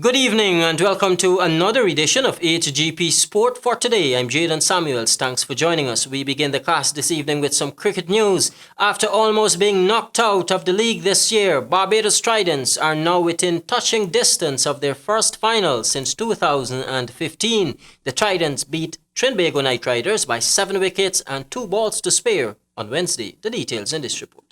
Good evening and welcome to another edition of HGP Sport for today. I'm JADON Samuels. Thanks for joining us. We begin the cast this evening with some cricket news. After almost being knocked out of the league this year, Barbados Tridents are now within touching distance of their first final since 2015. The Tridents beat Trinbago Knight Riders by 7 wickets and 2 balls to spare on Wednesday. The details in this report.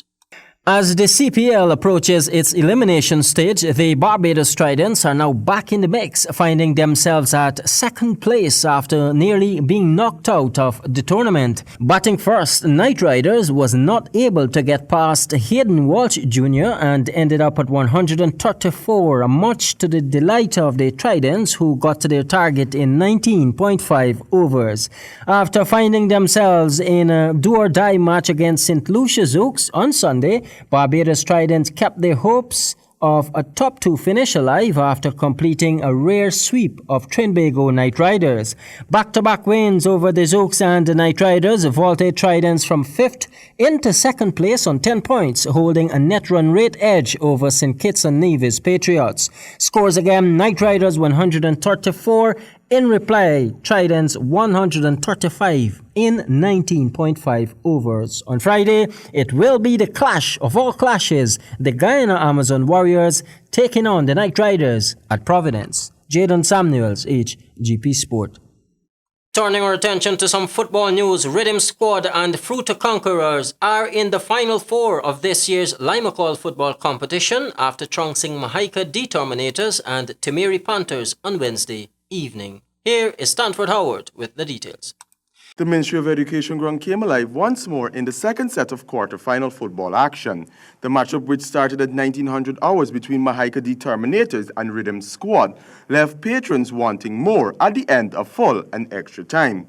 As the CPL approaches its elimination stage, the Barbados Tridents are now back in the mix, finding themselves at second place after nearly being knocked out of the tournament. Batting first, Knight Riders was not able to get past Hayden Walsh Jr. and ended up at 134, much to the delight of the Tridents, who got to their target in 19.5 overs. After finding themselves in a do-or-die match against St. Lucia's Oaks on Sunday, Barbados Tridents kept their hopes of a top 2 finish alive after completing a rare sweep of Trinbago Knight Riders. Back-to-back wins over the Zokes and the Knight Riders vaulted Tridents from 5th into 2nd place on 10 points, holding a net run rate edge over St. Kitts and Nevis Patriots. Scores again: Knight Riders 134, in reply, Tridents 135 in 19.5 overs. On Friday, it will be the clash of all clashes, the Guyana Amazon Warriors taking on the Knight Riders at Providence. JADON Samuels, HGP Sport. Turning our attention to some football news, Rhythm Squad and Fruta Conquerors are in the final 4 of this year's Limacol football competition after trouncing Mahaika Determinators and Timeri Panthers on Wednesday evening. Here is Stanford Howard with the details. The Ministry of Education ground came alive once more in the second set of quarter-final football action. The matchup, which started at 1900 hours between Mahaika Determinators and Rhythm Squad, left patrons wanting more at the end of full and extra time.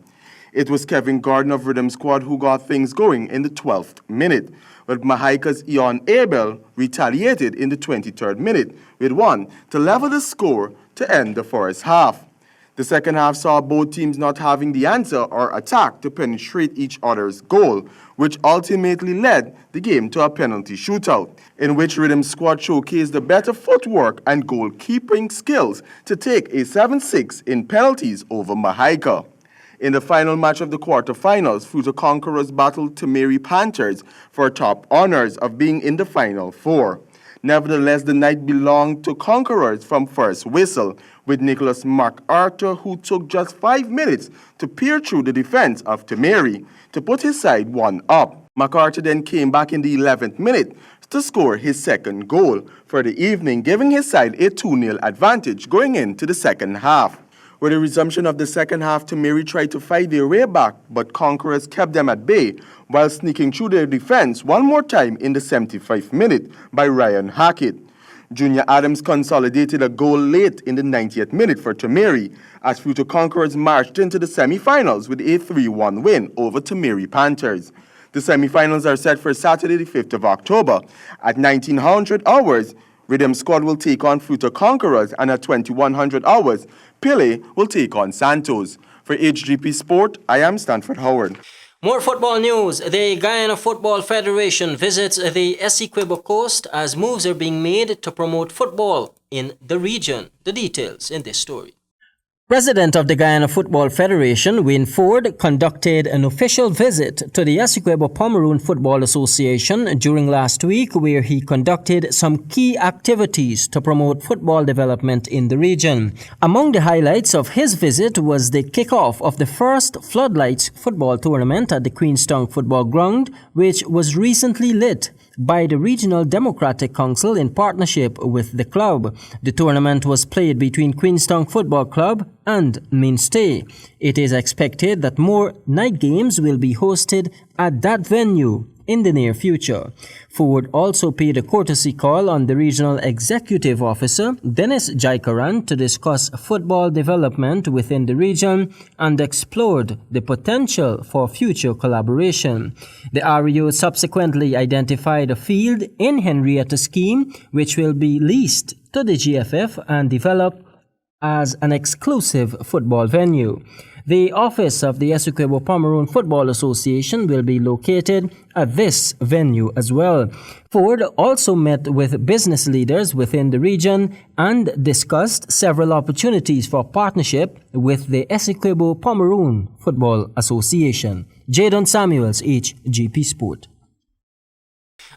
It was Kevin Gordon of Rhythm Squad who got things going in the 12th minute, but Mahaika's Ian Abel retaliated in the 23rd minute with one to level the score to end the first half. The second half saw both teams not having the answer or attack to penetrate each other's goal, which ultimately led the game to a penalty shootout, in which Rhythm Squad showcased the better footwork and goalkeeping skills to take a 7-6 in penalties over Mahaika. In the final match of the quarterfinals, Fruta Conquerors battled Timeri Panthers for top honors of being in the final 4. Nevertheless, the night belonged to Conquerors from first whistle, with Nicholas MacArthur, who took just 5 minutes to peer through the defense of Timeri to put his side 1 up. MacArthur then came back in the 11th minute to score his second goal for the evening, giving his side a 2-0 advantage going into the second half. With the resumption of the second half, Timeri tried to fight their way back, but Conquerors kept them at bay while sneaking through their defense one more time in the 75th minute by Ryan Hackett. Junior Adams consolidated a goal late in the 90th minute for Timeri, as Fruta Conquerors marched into the semi-finals with a 3-1 win over Timeri Panthers. The semi-finals are set for Saturday, the 5th of October. At 1900 hours, Rhythm Squad will take on Fruta Conquerors, and at 2100 hours, Pele will take on Santos. For HGP Sport, I am Stanford Howard. More football news. The Guyana Football Federation visits the Essequibo coast as moves are being made to promote football in the region. The details in this story. President of the Guyana Football Federation, Wayne Ford, conducted an official visit to the Essequibo Pomeroon Football Association during last week, where he conducted some key activities to promote football development in the region. Among the highlights of his visit was the kickoff of the first Floodlights football tournament at the Queenstown Football Ground, which was recently lit by the Regional Democratic Council in partnership with the club. The tournament was played between Queenstown Football Club and Mainstay. It is expected that more night games will be hosted at that venue in the near future. Ford also paid a courtesy call on the Regional Executive Officer, Dennis Jaikaran, to discuss football development within the region and explored the potential for future collaboration. The REO subsequently identified a field in Henrietta Scheme, which will be leased to the GFF and developed as an exclusive football venue. The office of the Essequibo Pomeroon Football Association will be located at this venue as well. Ford also met with business leaders within the region and discussed several opportunities for partnership with the Essequibo Pomeroon Football Association. JADON Samuels, HGP Sport.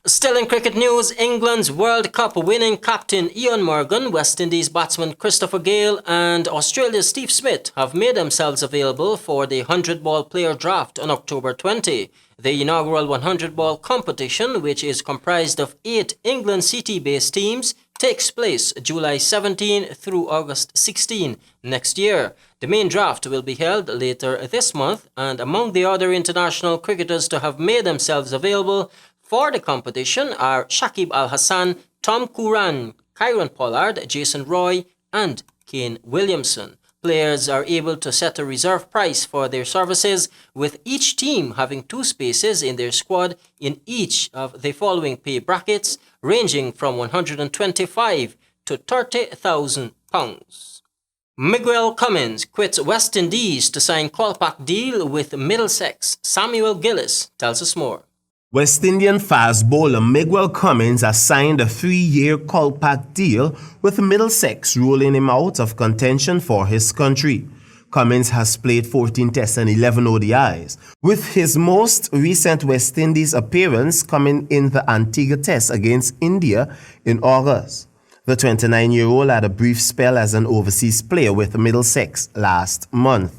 Still in cricket news, England's World Cup winning captain Ian Morgan, West Indies batsman Christopher Gale and Australia's Steve Smith have made themselves available for the 100-ball player draft on October 20. The inaugural 100-ball competition, which is comprised of 8 England city-based teams, takes place July 17 through August 16 next year. The main draft will be held later this month, and among the other international cricketers to have made themselves available for the competition are Shakib Al Hassan, Tom Curran, Kyron Pollard, Jason Roy, and Kane Williamson. Players are able to set a reserve price for their services, with each team having 2 spaces in their squad in each of the following pay brackets, ranging from £125 to £30,000. Miguel Cummins quits West Indies to sign call-back deal with Middlesex. Samuel Gillis tells us more. West Indian fast bowler Miguel Cummins has signed a 3-year call-back deal with Middlesex, ruling him out of contention for his country. Cummins has played 14 Tests and 11 ODIs, with his most recent West Indies appearance coming in the Antigua Test against India in August. The 29-year-old had a brief spell as an overseas player with Middlesex last month.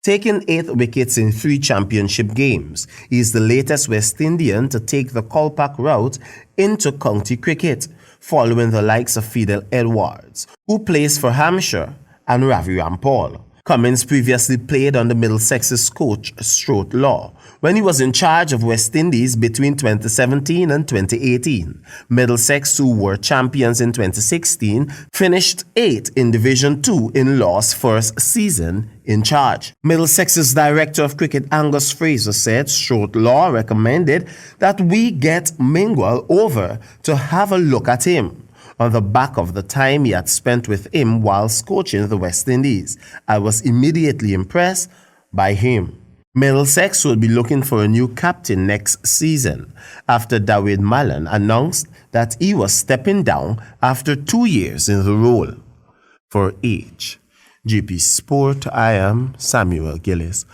Taking 8 wickets in 3 championship games, he is the latest West Indian to take the call-back route into county cricket, following the likes of Fidel Edwards, who plays for Hampshire, and Ravi Rampal. Cummins previously played under Middlesex's coach Stuart Law when he was in charge of West Indies between 2017 and 2018. Middlesex, who were champions in 2016, finished 8th in Division 2 in Law's first season in charge. Middlesex's director of cricket Angus Fraser said Stuart Law recommended that we get Mingwell over to have a look at him, on the back of the time he had spent with him whilst coaching the West Indies. I was immediately impressed by him. Middlesex will be looking for a new captain next season after David Mallon announced that he was stepping down after 2 years in the role. For HGP Sport, I am Samuel Gillis.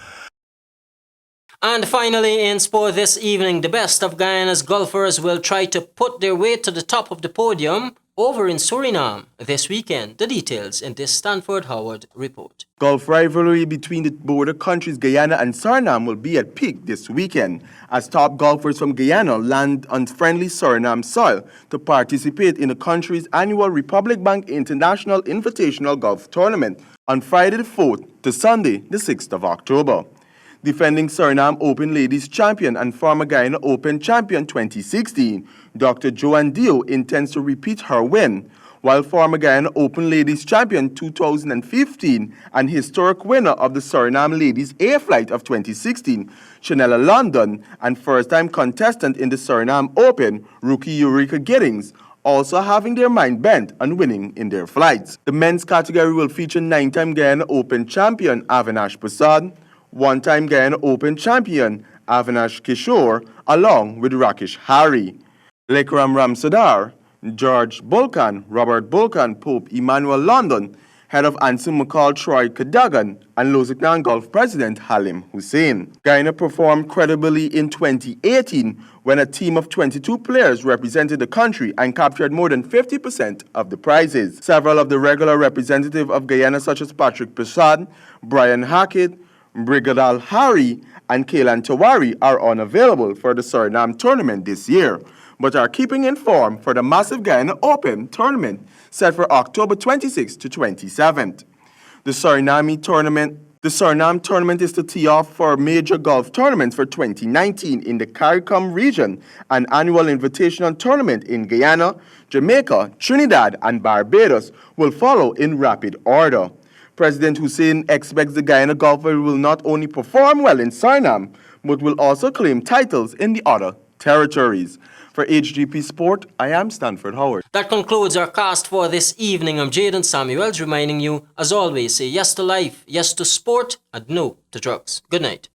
And finally, in sport this evening, the best of Guyana's golfers will try to put their way to the top of the podium over in Suriname this weekend. The details in this Stanford Howard report. Golf rivalry between the border countries Guyana and Suriname will be at peak this weekend as top golfers from Guyana land on friendly Suriname soil to participate in the country's annual Republic Bank International Invitational Golf Tournament on Friday the 4th to Sunday the 6th of October. Defending Suriname Open Ladies Champion and former Guyana Open Champion 2016, Dr. Joanne Dio intends to repeat her win, while former Guyana Open Ladies Champion 2015 and historic winner of the Suriname Ladies A Flight of 2016, Chanella London, and first-time contestant in the Suriname Open, rookie Eureka Giddings, also having their mind bent on winning in their flights. The men's category will feature 9-time Guyana Open champion Avinash Prasad, 1-time Guyana Open champion Avinash Kishore, along with Rakesh Hari. Lekram Ramsadar, George Bulkan, Robert Bulkan, Pope Emmanuel London, head of Anson McCall Troy Kadagan, and Loziknan Golf President Halim Hussein. Guyana performed credibly in 2018 when a team of 22 players represented the country and captured more than 50% of the prizes. Several of the regular representatives of Guyana, such as Patrick Prasad, Brian Hackett, Brigadal Hari, and Kailan Tawari, are unavailable for the Suriname tournament this year, but are keeping in form for the massive Guyana Open tournament set for October 26th to 27th. The Suriname tournament is to tee off for major golf tournaments for 2019 in the CARICOM region, an annual invitational tournament in Guyana, Jamaica, Trinidad, and Barbados will follow in rapid order. President Hussein expects the Guyana golfer will not only perform well in Suriname, but will also claim titles in the other territories. For HGP Sport, I am Stanford Howard. That concludes our cast for this evening. I'm Jadon Samuels, reminding you, as always, say yes to life, yes to sport, and no to drugs. Good night.